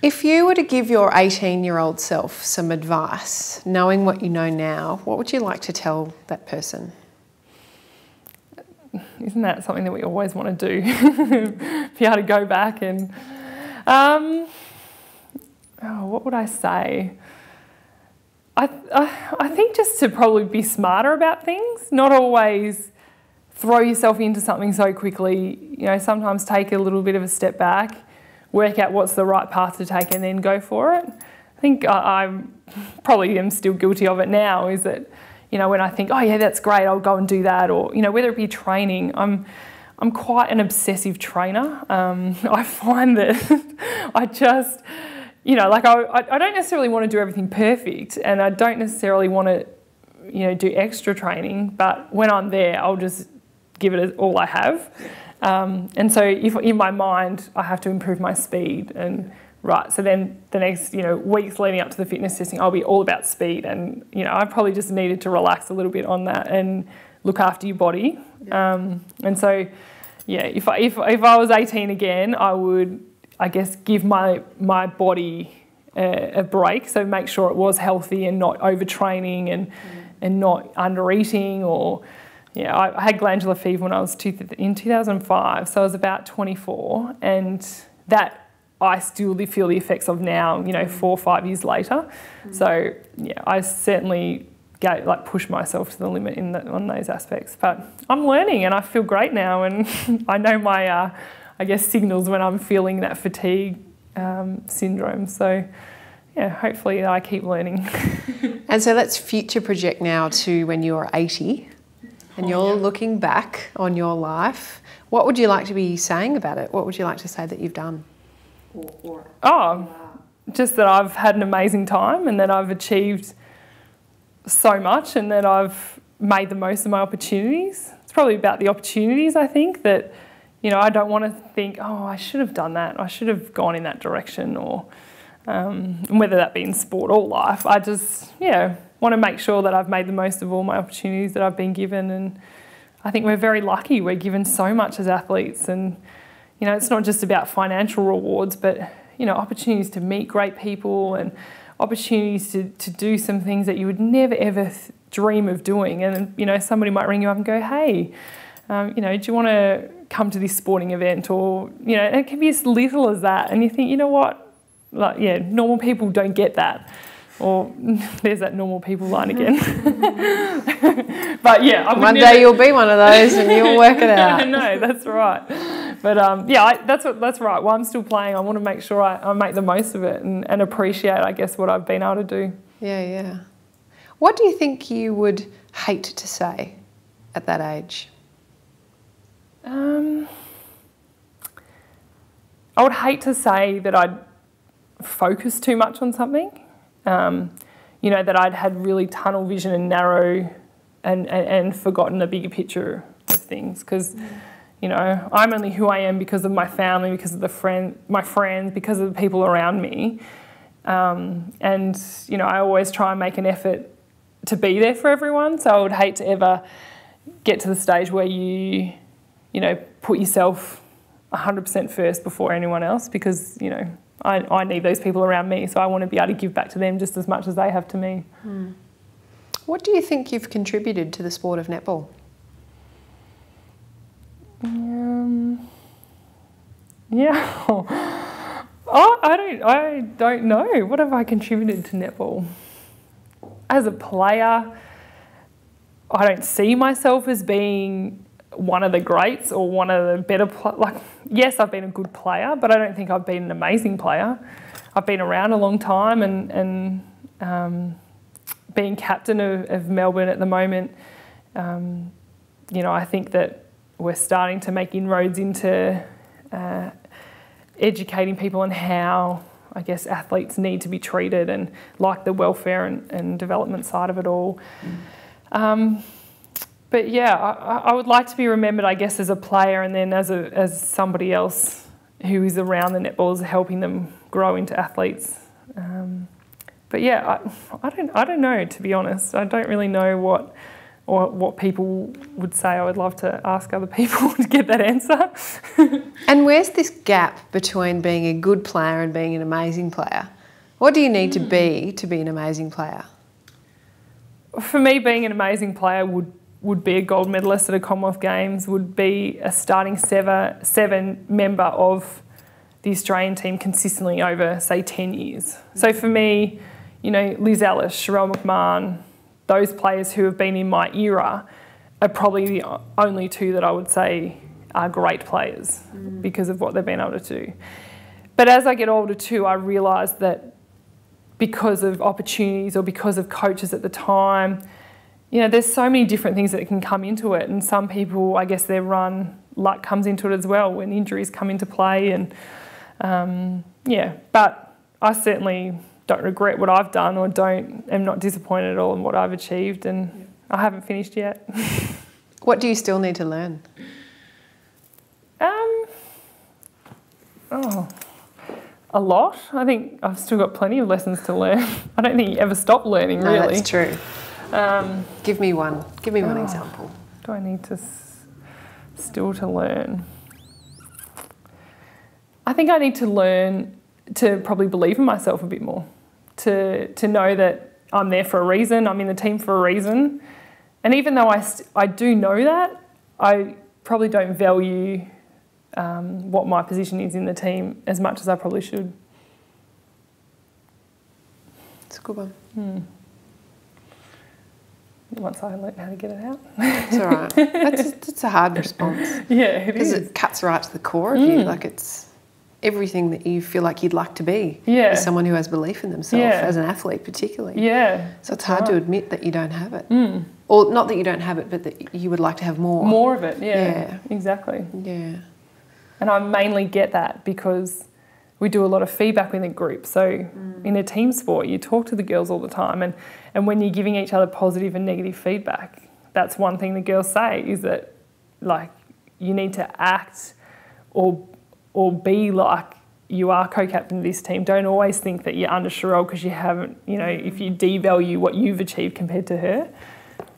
If you were to give your 18-year-old self some advice, knowing what you know now, what would you like to tell that person? Isn't that something that we always want to do? Be able to go back and... what would I say? I think just to probably be smarter about things, not always throw yourself into something so quickly. You know, sometimes take a little bit of a step back, work out what's the right path to take and then go for it. I think I probably am still guilty of it now, is that, you know, when I think, oh yeah, that's great, I'll go and do that, or, you know, whether it be training, I'm quite an obsessive trainer. I find that I just, you know, like I don't necessarily want to do everything perfect, and I don't necessarily want to, you know, do extra training, but when I'm there, I'll just give it all I have. And so if in my mind, I have to improve my speed, and right, so then the next, you know, weeks leading up to the fitness testing, I'll be all about speed, and, you know, I probably just needed to relax a little bit on that and look after your body. And so, yeah, if I was 18 again, I would, I guess, give my body a break, so make sure it was healthy and not overtraining and not under-eating, or... Yeah, I had glandular fever when I was in 2005, so I was about 24, and that I still feel the effects of now, you know, 4 or 5 years later. So, yeah, I certainly push myself to the limit on those aspects. But I'm learning, and I feel great now, and I know my, I guess, signals when I'm feeling that fatigue syndrome. So, yeah, hopefully I keep learning. And so let's future project now to when you're 80. And you're looking back on your life. What would you like to be saying about it? What would you like to say that you've done? Just that I've had an amazing time, and that I've achieved so much, and that I've made the most of my opportunities. It's probably about the opportunities, I think, that, you know, I don't want to think, oh, I should have done that, I should have gone in that direction, or whether that be in sport or life. I just, want to make sure that I've made the most of all my opportunities that I've been given, and I think we're very lucky. We're given so much as athletes, and, you know, it's not just about financial rewards, but, you know, opportunities to meet great people, and opportunities to do some things that you would never ever dream of doing. And, you know, somebody might ring you up and go, hey, you know, do you want to come to this sporting event? Or, you know, it can be as little as that, and you think, you know what, like, yeah, normal people don't get that. Or there's that normal people line again. But yeah, one day you'll be one of those and you'll work it out. No, that's right. But that's right. While I'm still playing, I want to make sure I make the most of it and appreciate, I guess, what I've been able to do. Yeah. What do you think you would hate to say at that age? I would hate to say that I'd focus too much on something. You know, that I'd had really tunnel vision and narrow and forgotten the bigger picture of things, because, you know, I'm only who I am because of my family, because of my friends, because of the people around me. And, you know, I always try and make an effort to be there for everyone, so I would hate to ever get to the stage where you know, put yourself 100% first before anyone else, because, you know, I need those people around me, so I want to be able to give back to them just as much as they have to me. What do you think you've contributed to the sport of netball? I don't know. What have I contributed to netball? As a player, I don't see myself as being one of the greats or one of the better, yes, I've been a good player, but I don't think I've been an amazing player. I've been around a long time, and being captain of Melbourne at the moment, you know, I think that we're starting to make inroads into educating people on how, I guess, athletes need to be treated, and like the welfare and development side of it all. But yeah, I would like to be remembered, I guess, as a player, and then as somebody else who is around the netballs, helping them grow into athletes. But yeah, I don't know, to be honest. I don't really know or what people would say. I would love to ask other people to get that answer. And where's this gap between being a good player and being an amazing player? What do you need to be an amazing player? For me, being an amazing player would be a gold medalist at a Commonwealth Games, would be a starting seven member of the Australian team consistently over, say, 10 years. So for me, you know, Liz Ellis, Sherelle McMahon, those players who have been in my era are probably the only two that I would say are great players because of what they've been able to do. But as I get older too, I realise that because of opportunities or because of coaches at the time, you know, there's so many different things that can come into it. And some people, I guess their luck comes into it as well when injuries come into play. And yeah, but I certainly don't regret what I've done or am not disappointed at all in what I've achieved, and I haven't finished yet. What do you still need to learn? A lot. I think I've still got plenty of lessons to learn. I don't think you ever stop learning, really. No, that's true. Give me one. Give me one example. Do I need to still to learn? I think I need to learn to probably believe in myself a bit more, to know that I'm there for a reason, I'm in the team for a reason. And even though I do know that, I probably don't value what my position is in the team as much as I probably should. It's a good one. Once I learn how to get it out. It's all right. That's a hard response. Yeah, it is. Because it cuts right to the core of you. Like, it's everything that you feel like you'd like to be as someone who has belief in themselves, as an athlete particularly. Yeah. So it's hard to admit that you don't have it. Or not that you don't have it, but that you would like to have more. More of it, yeah. Exactly. Yeah. And I mainly get that because we do a lot of feedback within the group. So in a team sport, you talk to the girls all the time. And when you're giving each other positive and negative feedback, that's one thing the girls say is that, like, you need to act or be like you are co-captain of this team. Don't always think that you're under Sherelle because you haven't, you know, if you devalue what you've achieved compared to her.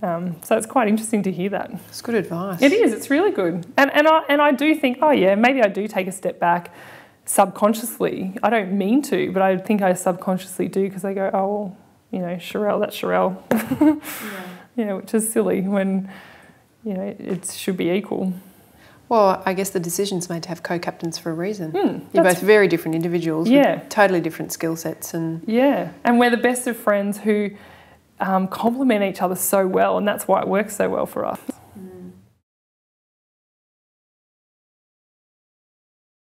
So it's quite interesting to hear that. It's good advice. It is, it's really good. And I do think, oh yeah, maybe I do take a step back subconsciously. I don't mean to, but I think I subconsciously do because I go, oh, well, you know, Sherelle, that's Sherelle. Yeah, which is silly when, you know, it should be equal. Well, I guess the decision's made to have co-captains for a reason. You're both very different individuals with totally different skill sets. And we're the best of friends who complement each other so well, and that's why it works so well for us.